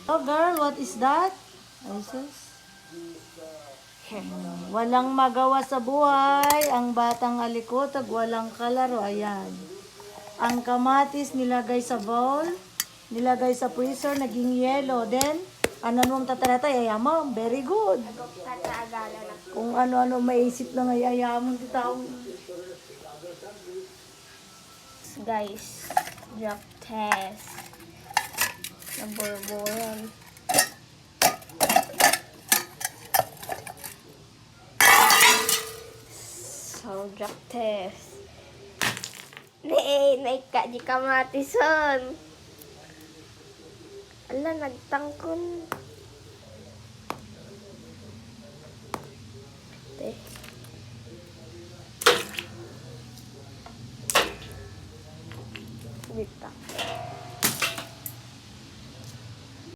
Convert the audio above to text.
Oh girl, what is that? Ay, sus. Walang magawa sa buhay. Ang batang alikotag, walang kalaro. Ayan. Ang kamatis nilagay sa bowl, nilagay sa freezer, naging yellow. Then, ano mong tataratay? Ayamam, very good. Kung ano-ano maisip na ngay ayamam di tao. Guys, drop test. Naborboran. So, drop test. Naika di kamatison. Ala, nagtangkon.